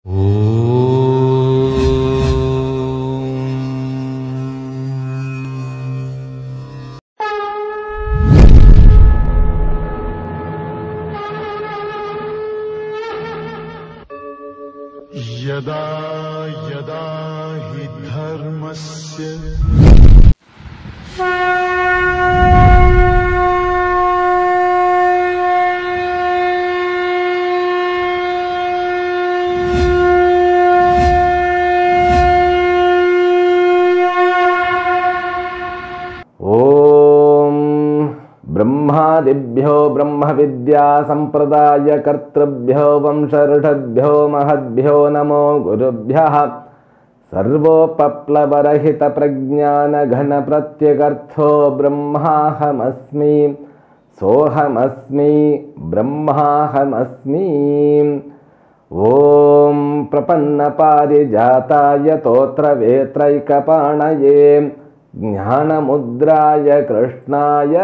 यदा यदा हि धर्मस्य ब्रह्मादिभ्यो ब्रह्मविद्या संप्रदाय कर्तृभ्यो वंशऋषभ्यो महद्भ्यो नमो गुरुभ्यः सर्वोपप्लवरहित प्रज्ञान घन प्रत्यगर्थो ब्रह्माहमस्मि सोहमस्मि ब्रह्माहमस्मि। ओम प्रपन्न पारिजाताय तोत्रवेत्रैकपाणये ज्ञानमुद्राय कृष्णाय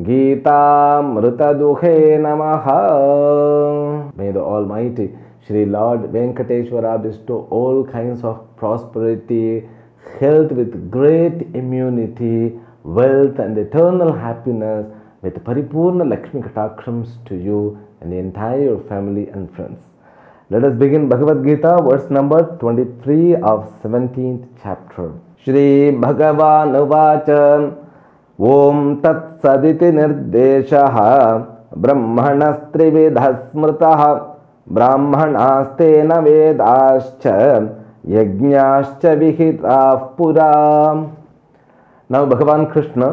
गीतामृतदुहे नमः। May the Almighty Shri Lord Venkateshwara bestow all kinds of prosperity, health with great immunity, wealth and eternal happiness with Paripurna Lakshmi Katakshams to you and the entire family and friends. Let us begin Bhagavad Gita, verse number 23 of 17th chapter. Shri Bhagavan Uvacha Om Tat Saditi Nirdeshaha Brahmanastrividha Smrtaha Brahmanastena Vedascha Yajñascha Vihitah Pura. Now Bhagavan Krishna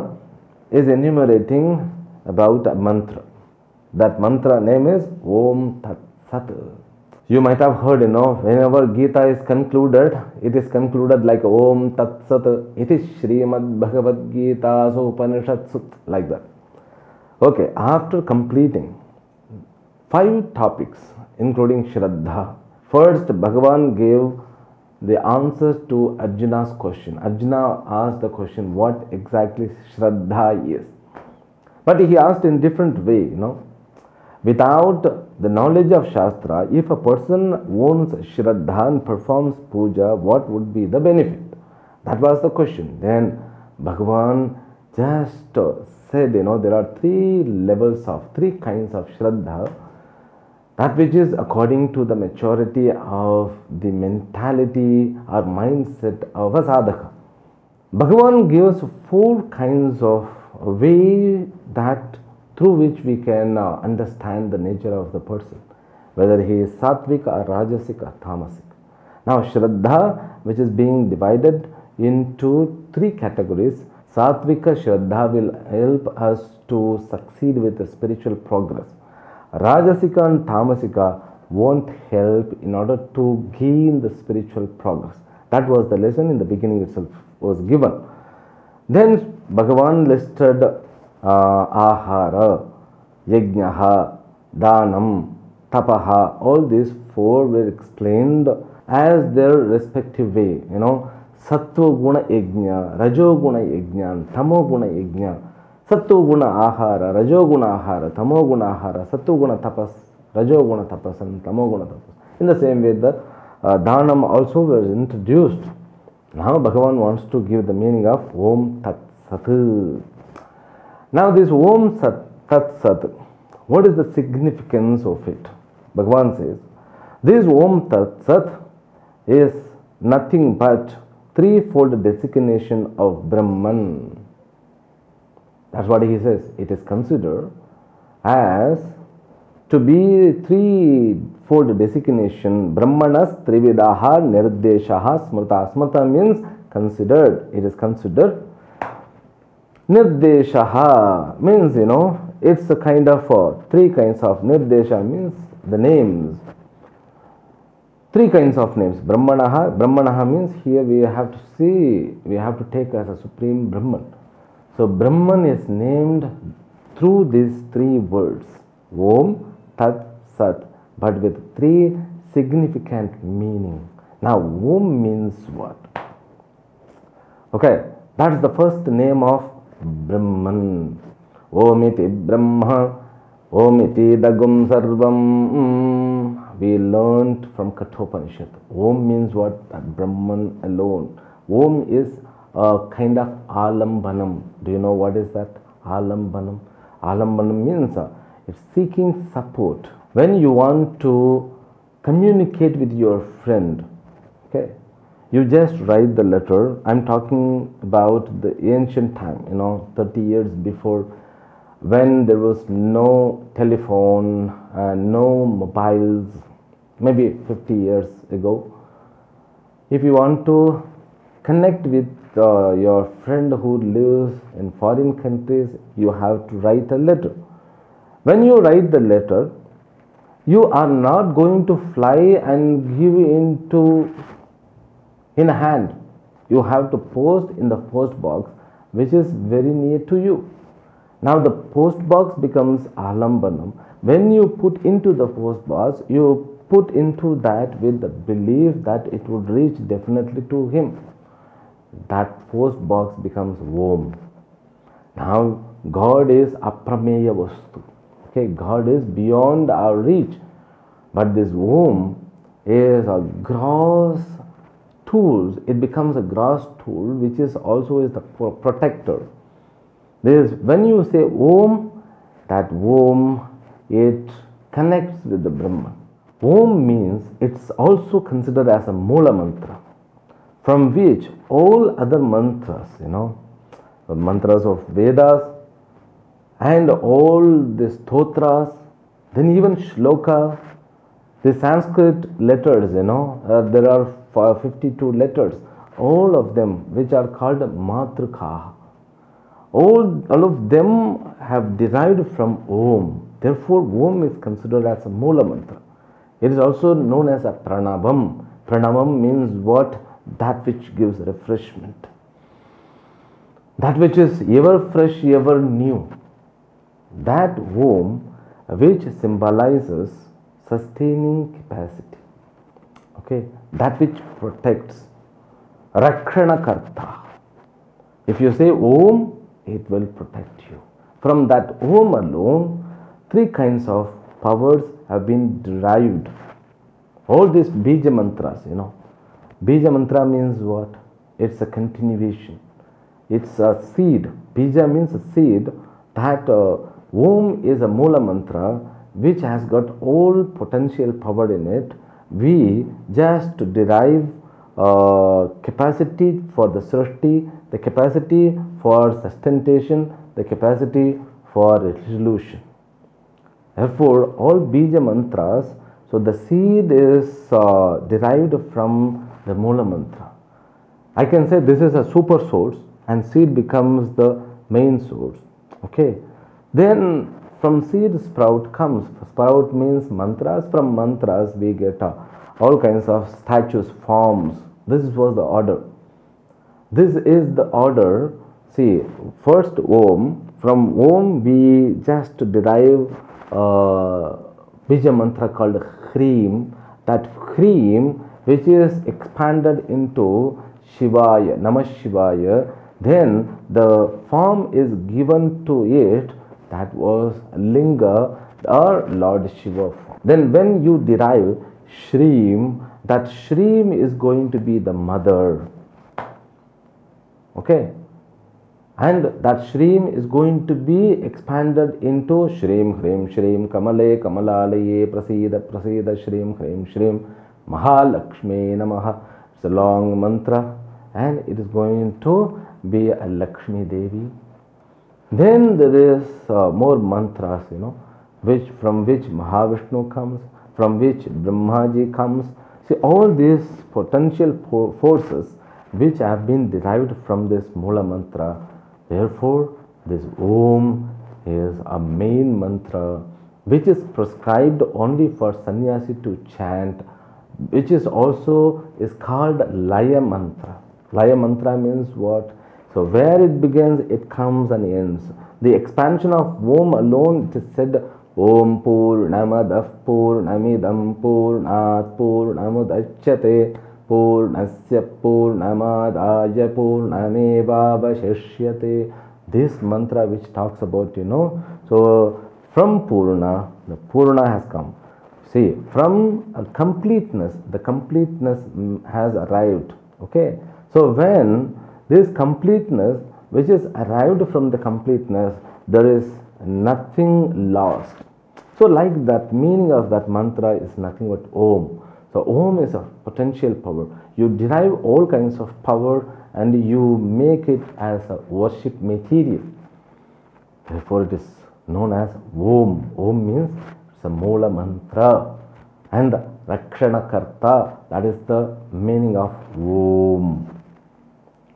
is enumerating about a mantra. That mantra name is Om Tat Sat. You might have heard, whenever Gita is concluded, it is concluded like Om Tat Sat. It is Srimad Bhagavad Gita, so Upanishad Sut, like that. Okay, after completing 5 topics, including Shraddha, first Bhagavan gave the answers to Arjuna's question. Arjuna asked the question, what exactly Shraddha is? But he asked in different way, Without the knowledge of Shastra, if a person owns Shraddha and performs Puja, what would be the benefit? That was the question. Then Bhagavan just said, there are 3 kinds of Shraddha. That which is according to the maturity of the mentality or mindset of a sadhaka. Bhagavan gives 4 kinds of way that through which we can understand the nature of the person, whether he is sattvic or rajasic or tamasic. Now Shraddha, which is being divided into 3 categories. Sattvika Shraddha will help us to succeed with the spiritual progress. Rajasika and Tamasika won't help in order to gain the spiritual progress. That was the lesson in the beginning itself was given. Then Bhagavan listed Ahara, Yajnaha, Danam, Tapaha. All these 4 were explained as their respective way. Sattva Guna Yajna, Rajo Guna Yajna, Tamo Guna Yajna. Sattva Guna Ahara, Rajo Guna Ahara, Tamo Guna Ahara, Sattva Guna Tapas, Rajo Guna Tapas and Tamo Guna Tapas. In the same way, the Dhanam also was introduced. Now Bhagavan wants to give the meaning of Om Tat Sat. Now this Om Tat Sat, what is the significance of it? Bhagavan says, this Om Tat Sat is nothing but 3-fold designation of Brahman. That's what he says. It is considered as to be 3-fold designation. Brahmanas Trividaha Nirdeshaha Smrta. Smrta means considered. It is considered. Nirdeshaha means, it's a kind of 3 kinds of Nirdesha means the names. 3 kinds of names. Brahmanaha. Brahmanaha means here we have to see, we have to take as a supreme Brahman. So Brahman is named through these 3 words. Om, Tat, Sat. But with 3 significant meaning. Now Om means what? Okay, that is the first name of Brahman. Omiti Brahma, Omiti Dagum Sarvam. we learned from Kathopanishad. Om means what? That Brahman alone. Om is a kind of alambanam. Do you know what is that? Alambanam. Alambanam means it's seeking support. When you want to communicate with your friend, okay, you just write the letter. I'm talking about the ancient time, 30 years before, when there was no telephone, no mobiles, maybe 50 years ago. If you want to connect with your friend who lives in foreign countries, you have to write a letter. When you write the letter, you are not going to fly and give in a hand. You have to post in the post box, which is very near to you. Now the post box becomes alambanam. When you put into the post box, you put into that with the belief that it would reach definitely to him. That post box becomes Om. Now God is aprameya vastu. Okay, God is beyond our reach. But this Om is a gross tool. It becomes a gross tool, which is also is the protector. When you say Om, that Om, it connects with the Brahman. Om means it's also considered as a Mula mantra, from which all other mantras, the mantras of Vedas and all the stotras, then even Sloka, the Sanskrit letters, there are 52 letters, all of them which are called Matrika. All of them have derived from Om. Therefore, Om is considered as a Mula mantra. It is also known as a Pranabam. Pranabam means what? That which gives refreshment. That which is ever fresh, ever new. That Om which symbolizes sustaining capacity. Okay, that which protects. Rakshana Karta. If you say Om, it will protect you. From that Om alone, three kinds of powers have been derived. All these Bija mantras, Bija mantra means what? It's a continuation. It's a seed. Bija means a seed. That Om is a Mula mantra which has got all potential power in it. We just derive capacity for the Srishti, the capacity for sustentation, the capacity for resolution. Therefore, all Bija mantras, so the seed is derived from the Mula mantra. I can say this is a super source and seed becomes the main source. Okay. Then from seed sprout comes. Sprout means mantras. From mantras we get all kinds of statues, forms. This was the order. This is the order. See, first Om. From Om we just derive Bija mantra called Hreem. That Hreem which is expanded into Shivaya, Namah Shivaya. Then the form is given to it. That was Linga or Lord Shiva form. Then when you derive Shreem, that Shreem is going to be the mother. Okay. And that Shreem is going to be expanded into Shreem, Hreem, Shreem, Kamale, Kamalalaye, Prasida, Prasida, Shreem, Hreem, Shreem, Mahalakshmi Namaha. It's a long mantra and it is going to be a Lakshmi Devi. Then there is more mantras, from which Mahavishnu comes, from which Brahmaji comes. See, all these potential forces which have been derived from this Mula mantra. Therefore, this Om is a main mantra which is prescribed only for sannyasi to chant, which is also is called Laya mantra. Laya mantra means what? So where it begins, it comes and ends. The expansion of Om alone, it is said Om Purnamadav Purnamidam Purnat Purnamudachyate Purnasya Purnamadaya Purnameva Vashishyate. This mantra which talks about, so from Purna, the Purna has come. See, from a completeness, the completeness has arrived. Okay, so when this completeness, which is arrived from the completeness, there is nothing lost. So, like that, meaning of that mantra is nothing but Om. So, Om is a potential power. You derive all kinds of power and you make it as a worship material. Therefore, it is known as Om. Om means it's a Moola mantra. And Rakshana Karta, that is the meaning of Om.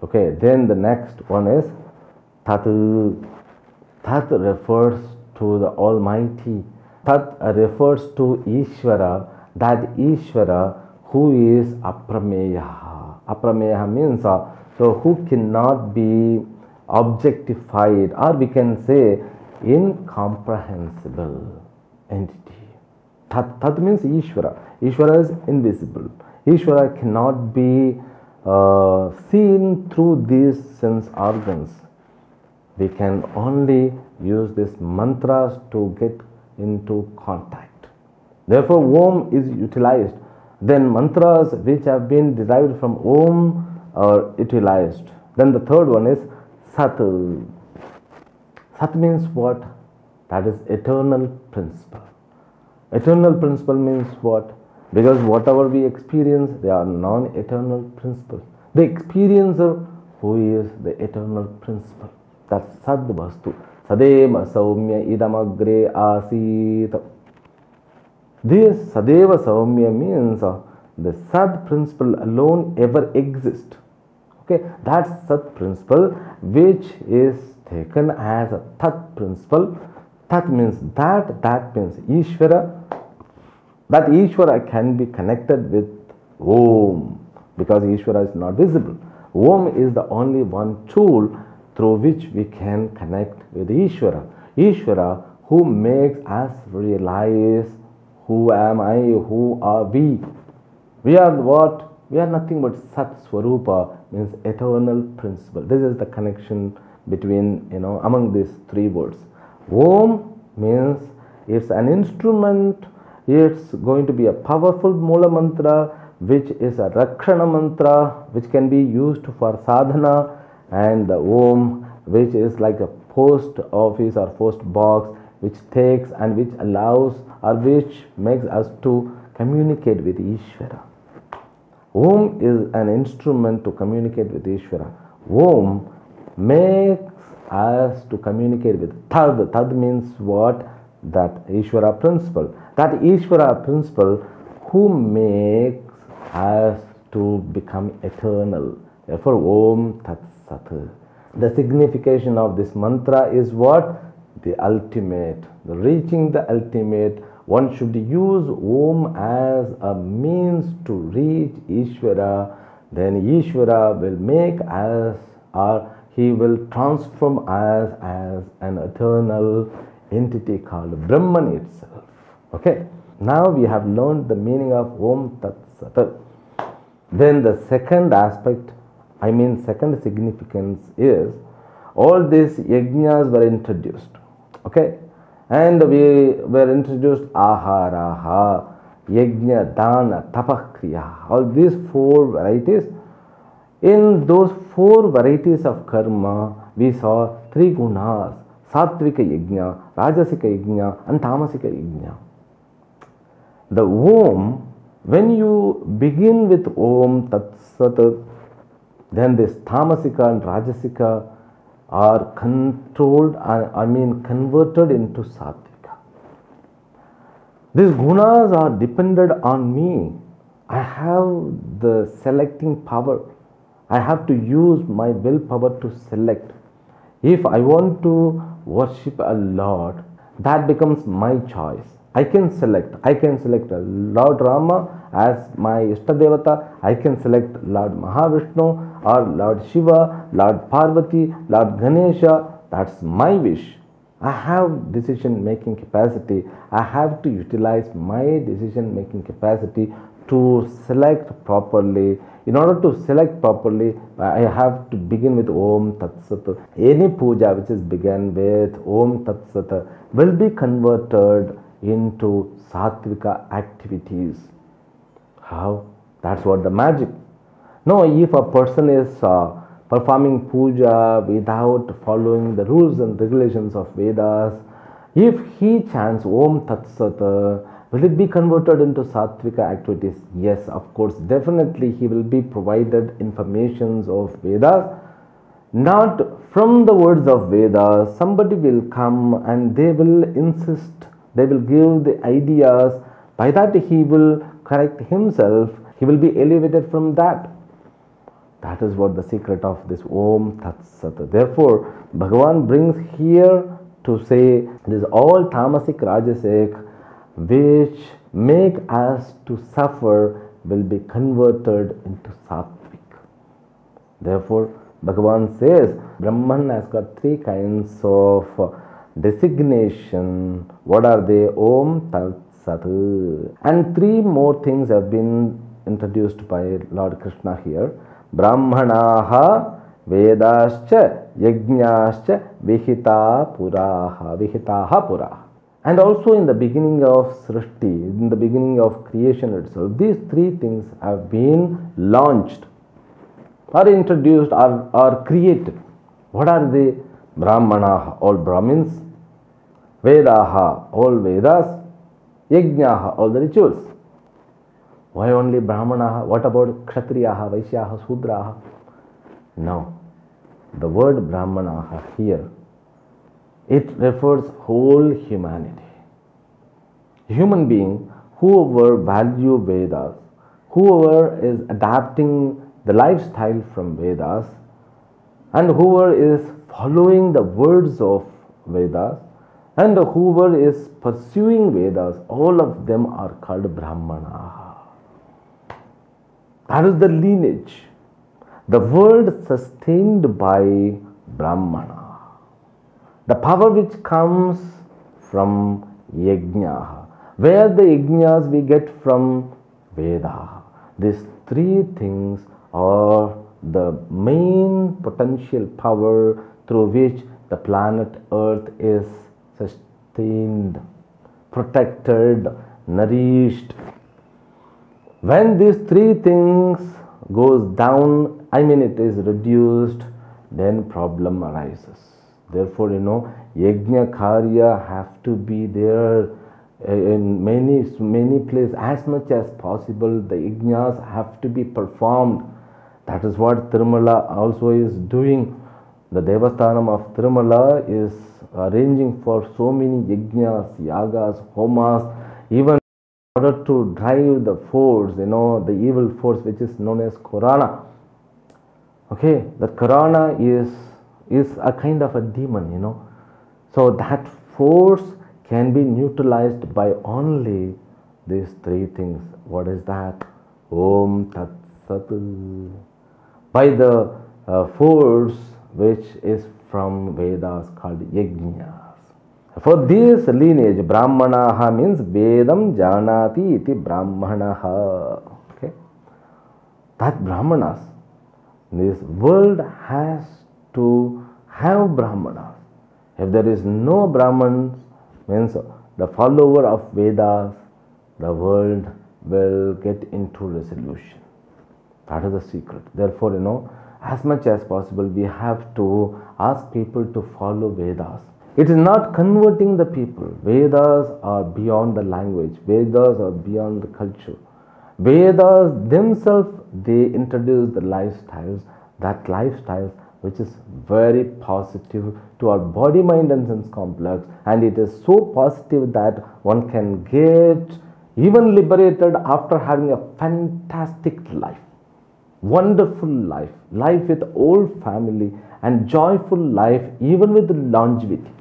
Okay, then the next one is Tat. Tat refers to the Almighty. Tat refers to Ishvara, that Ishvara who is Aprameya. Aprameya means so who cannot be objectified, or we can say incomprehensible entity. Tat means Ishvara. Ishvara is invisible. Ishvara cannot be seen through these sense organs. We can only use these mantras to get into contact. Therefore, Om is utilized. Then mantras which have been derived from Om are utilized. Then the third one is Sat. Sat means what? That is eternal principle. Eternal principle means what? Because whatever we experience, they are non-eternal principles. The experiencer who is the eternal principle. That's Sad Vastu. Sadeva Saumya Idamagre Asit. This Sadeva Saumya means the Sad principle alone ever exists. Okay, that's Sat principle which is taken as a Tat principle. Tat means that means Ishvara. That Ishvara can be connected with Om because Ishvara is not visible. Om is the only one tool through which we can connect with Ishvara. Ishvara who makes us realize who am I, who are we. We are what? We are nothing but Sat Swarupa, means eternal principle. This is the connection between, among these three words. Om means it's an instrument, it's going to be a powerful Moola mantra, which is a Rakshana mantra, which can be used for sadhana, and the Om, which is like a post office or post box, which takes and which allows or which makes us to communicate with Ishvara. Om is an instrument to communicate with Ishvara. Om makes us to communicate with Tad. Tad means what? That Ishvara principle. That Ishvara principle who makes us to become eternal. Therefore, Om Tat Sat. The signification of this mantra is what? The ultimate. The reaching the ultimate. One should use Om as a means to reach Ishvara. Then Ishvara will make us, or he will transform us as an eternal entity called Brahman itself. Okay. Now we have learned the meaning of Om Tat Sat. Then the second aspect, second significance is all these yajnas were introduced. Okay. And we were introduced Aharaha, Yajna, Dana, Tapakriya. All these four varieties. In those four varieties of karma, we saw three gunas: Sattvika Yajna, Rajasika Yajna, and Tamasika Yajna. The Om, when you begin with Om Tat Sat, then this Tamasika and Rajasika are controlled, converted into Sattvika. These gunas are dependent on me. I have the selecting power. I have to use my willpower to select. If I want to worship a Lord, that becomes my choice. I can select Lord Rama as my Ishtadevata. I can select Lord Mahavishnu or Lord Shiva, Lord Parvati, Lord Ganesha. That's my wish. I have decision making capacity. I have to utilize my decision making capacity to select properly. In order to select properly, I have to begin with Om Tat Sat. Any puja which is begun with Om Tat Sat will be converted into sattvika activities. How? That's what the magic. No, if a person is performing puja without following the rules and regulations of Vedas, if he chants Om Tat Sat, will it be converted into sattvika activities? Yes, of course, definitely he will be provided informations of Vedas. Not from the words of Vedas, somebody will come and they will insist, they will give the ideas. By that he will correct himself, he will be elevated from that. That is what the secret of this Om Tat Sat. Therefore, Bhagavan brings here to say this all tamasic, rajasic, which make us to suffer, will be converted into sattvic. Therefore, Bhagavan says Brahman has got three kinds of designation. What are they? Om Tat Sat. And three more things have been introduced by Lord Krishna here. Brahmanaha Vedascha Yajñascha Vihita Puraha. Vihitaha Puraha. And also in the beginning of Srishti, in the beginning of creation itself, these three things have been launched or introduced or created. What are they? Brahmanaha, all Brahmins. Vedaha, all Vedas. Yajñaha, all the rituals. Why only Brahmanaha? What about Kshatriyaha, Vaishyaha, Sudraha? No. The word Brahmanaha here, it refers whole humanity. Human being, whoever value Vedas, whoever is adapting the lifestyle from Vedas, and whoever is following the words of Vedas, and whoever is pursuing Vedas, all of them are called Brahmana. That is the lineage, the world sustained by Brahmana, the power which comes from Yajna, where the Yajnas we get from Veda. These three things are the main potential power through which the planet Earth is sustained, protected, nourished. When these three things goes down, it is reduced, then problem arises. Therefore, Yajna Karya have to be there in many places. As much as possible, the Yajnas have to be performed. That is what Tirumala also is doing. The Devasthanam of Tirumala is arranging for so many Yajnas, Yagas, Homas, even in order to drive the force, the evil force which is known as Korana. Okay, the Korana is a kind of a demon, So that force can be neutralized by only these three things. What is that? Om Tat Sat. By the force which is from Vedas called Yajnas. For this lineage, Brahmanaha means Vedam Janati iti Brahmanaha. Okay? That Brahmanas, this world has to have Brahmanas. If there is no Brahmans, means the follower of Vedas, the world will get into resolution. That is the secret. Therefore, as much as possible, we have to ask people to follow Vedas. It is not converting the people. Vedas are beyond the language. Vedas are beyond the culture. Vedas themselves, they introduce the lifestyles, that lifestyles which is very positive to our body, mind and sense complex, and it is so positive that one can get even liberated after having a fantastic life, wonderful life, life with whole family and joyful life even with longevity.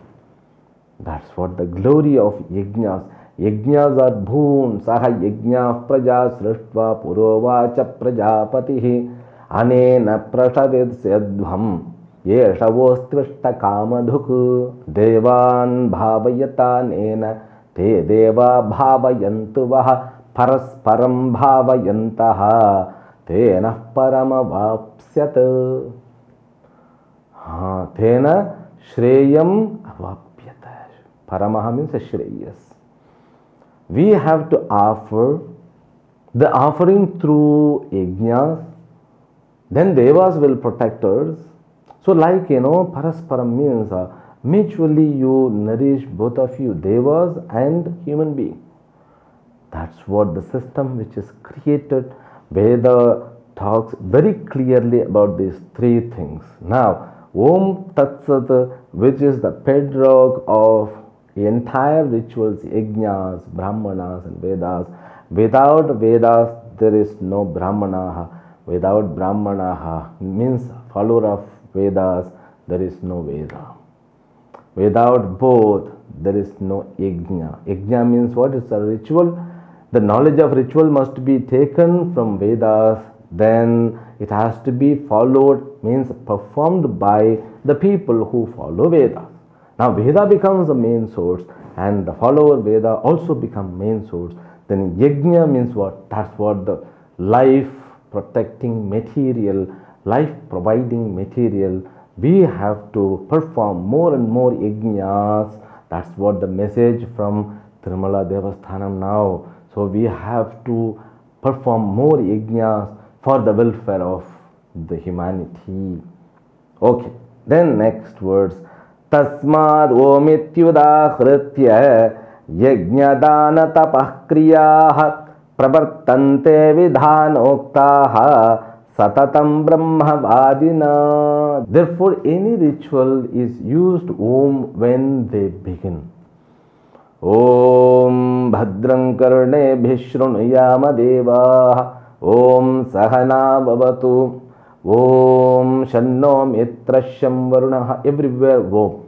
That's what the glory of Yajnas. Yajnas are boon. Saha Yajna praja srishtva purovacha prajapatihi anena prashavedsyadhvam yeshavostvishta kamadhuk devan bhavayata nena te deva bhavayantu vaha parasparam bhavayantaha tena paramavapsyat tena shreyam avapyata. Paramaha means Shreyas. we have to offer the offering through yajnas, then devas will protect us. So like, parasparam means mutually you nourish both of you, devas and human being. That's what the system which is created. Veda talks very clearly about these three things. Now, Om Tat Sat, which is the bedrock of the entire rituals, yajnas, brahmanas and Vedas. Without Vedas, there is no brahmanaha. Without brahmanaha means follower of Vedas, there is no Veda. Without both, there is no yajna. Yajna means what? It's a ritual. The knowledge of ritual must be taken from Vedas, then it has to be followed, means performed by the people who follow Vedas. Now Veda becomes the main source and the follower Veda also become main source. Then yajna means what? That's what the life protecting material, life providing material. We have to perform more and more yajnas. That's what the message from Tirumala Devasthanam now. So we have to perform more yajnas for the welfare of the humanity. Okay, then next words. Tasmad omityudahritya yajna dana tapah kriyaha pravartante vidhanoktaha satatam brahmavadina. Therefore, any ritual is used Om when they begin. Om Bhadram Karne Bhishrunuyama Deva. Om Sahana Bhavatu. Om Shanno Mitrashyam Varunaha. Everywhere Om.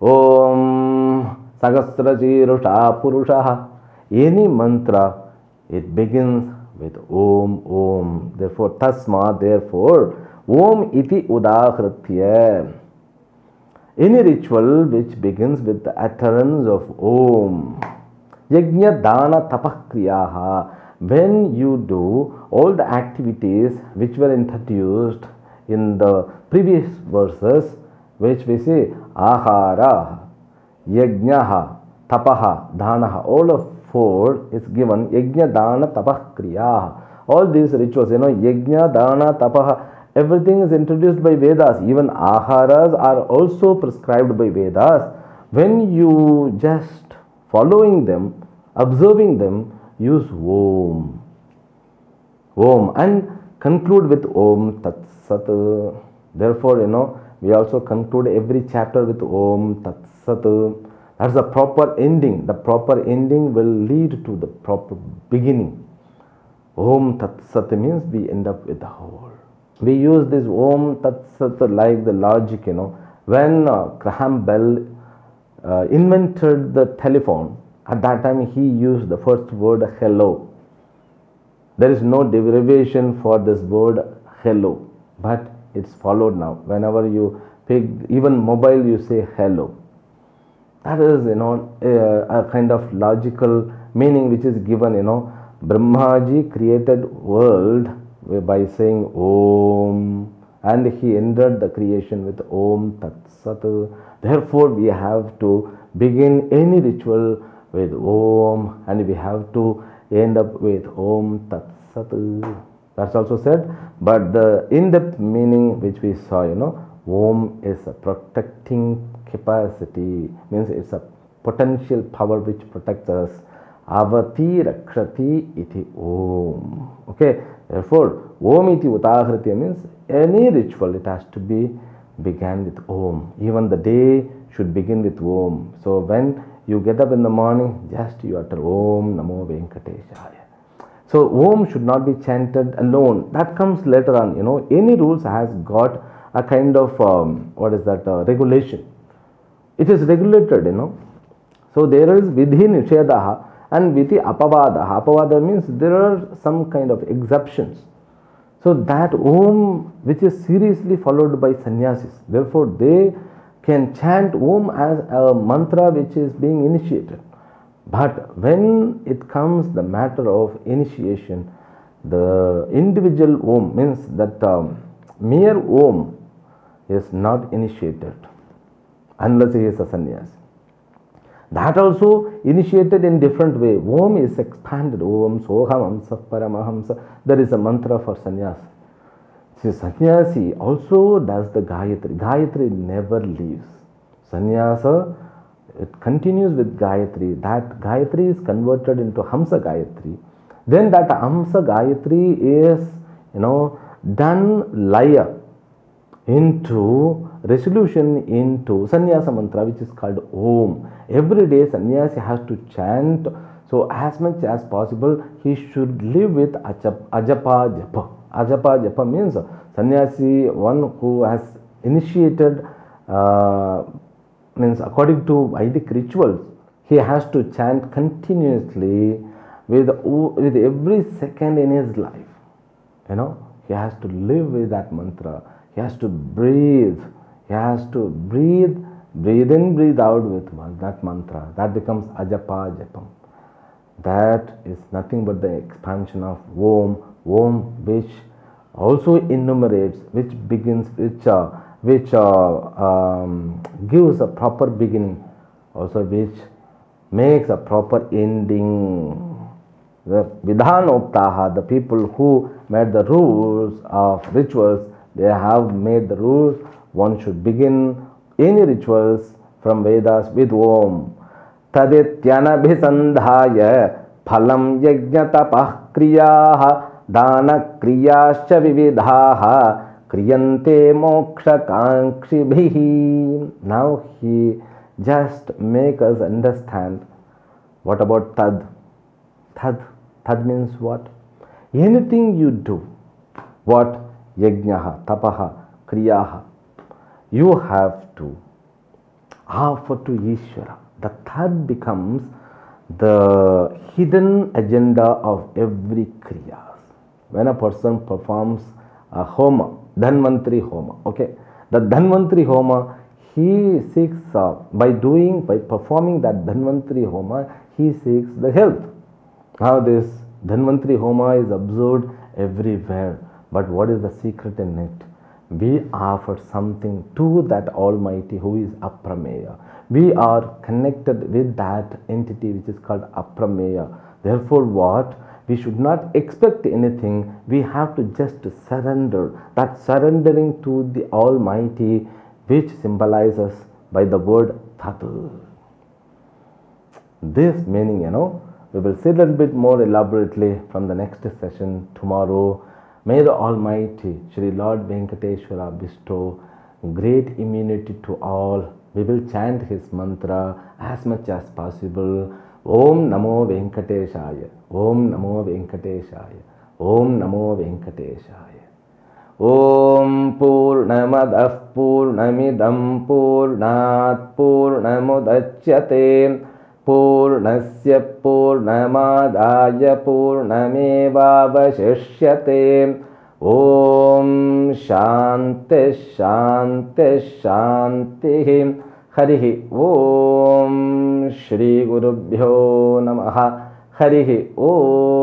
Om Sagasrajirusha Purushaha. Any mantra, it begins with Om Om. Therefore, Tasma, therefore, Om iti udahritya. Any ritual which begins with the utterance of Om. Yajna dana tapah kriyaha. When you do all the activities which were introduced in the previous verses, which we say ahara, yajnaha, tapaha, dhanaha, all of four is given. Yajna dana tapah kriyaha. All these rituals, yajna dana tapaha, everything is introduced by Vedas. Even aharas are also prescribed by Vedas. When you just following them, observing them, use Om. Om and conclude with Om Tat Sat. Therefore, we also conclude every chapter with Om Tat Sat. That's the proper ending. The proper ending will lead to the proper beginning. Om Tat Sat means we end up with the whole. We use this Om Tat Sat like the logic, when Graham Bell invented the telephone, at that time he used the first word hello. There is no derivation for this word hello, but it's followed now. Whenever you pick even mobile, you say hello. That is, a kind of logical meaning which is given, Brahmaji created world by saying Om, and he ended the creation with Om Tat Sat. Therefore, we have to begin any ritual with Om, and we have to end up with Om Tat Sat. That's also said, but the in-depth meaning which we saw, Om is a protecting capacity, means it's a potential power which protects us. Avati Rakshati iti Om. Okay, therefore, Om iti udahritya means any ritual, it has to be began with Om. Even the day should begin with Om. So when you get up in the morning, just you utter Om Namo Venkateshaya. So Om should not be chanted alone. That comes later on. Any rules has got a kind of regulation. It is regulated. So there is vidhi nishedaha and vidhi apavadaha. Apavada means there are some kind of exceptions. So that Om, which is seriously followed by sannyasis, therefore they can chant Om as a mantra which is being initiated. But when it comes the matter of initiation, the individual Om means that mere Om is not initiated unless he is a sannyasi. That also initiated in different way. Om is expanded. Om Soham Hamsa Paramahamsa. There is a mantra for sannyas. See, sannyasi also does the Gayatri. Gayatri never leaves. Sannyasa, it continues with Gayatri. That Gayatri is converted into Hamsa Gayatri. Then that Hamsa Gayatri is, done laya into resolution into sannyasa mantra, which is called Om. Every day sannyasi has to chant. So as much as possible he should live with ajapa japa. Ajapa japa means sannyasi, one who has initiated, means according to Vedic rituals, he has to chant continuously with every second in his life. He has to live with that mantra. He has to breathe. He has to breathe in, breathe out with that mantra. That becomes ajapa japam. That is nothing but the expansion of Om, which also enumerates, which begins, which gives a proper beginning, also which makes a proper ending. The Vidhanoptaha, the people who made the rules of rituals, they have made the rules. One should begin any rituals from Vedas with Om. Tadityanabhisandhaya phalam yajnatapah kriyaha dana kriyascha vividhaha kriyante moksha kankshibhihi. Now he just make us understand what about Tad. Tad means what? Anything you do, what? Yajnaha, tapaha, kriyaha, you have to offer to Ishvara. The Tad becomes the hidden agenda of every kriya. When a person performs a homa, Dhanvantri homa, okay, the Dhanvantri homa, he seeks, by performing that Dhanvantri homa, he seeks the health. Now this Dhanvantri homa is observed everywhere, but what is the secret in it? We offer something to that Almighty who is Aprameya. We are connected with that entity which is called Aprameya. Therefore what? We should not expect anything. We have to just surrender. That surrendering to the Almighty, which symbolizes by the word Tatu. This meaning, we will see a little bit more elaborately from the next session tomorrow. May the Almighty Shri Lord Venkateshwara bestow great immunity to all. We will chant his mantra as much as possible. Om Namo Venkateshaya. Om Namo Venkateshaya. Om Namo Venkateshaya. Om Purnamadah Purnamidam Purnat Purnamudachyate Purnasya Purnamadaya Purnamevavashishyate. Om Shanti Shanti Shanti. Harihi Om Shri Gurubhyo Namaha. Harihi Om.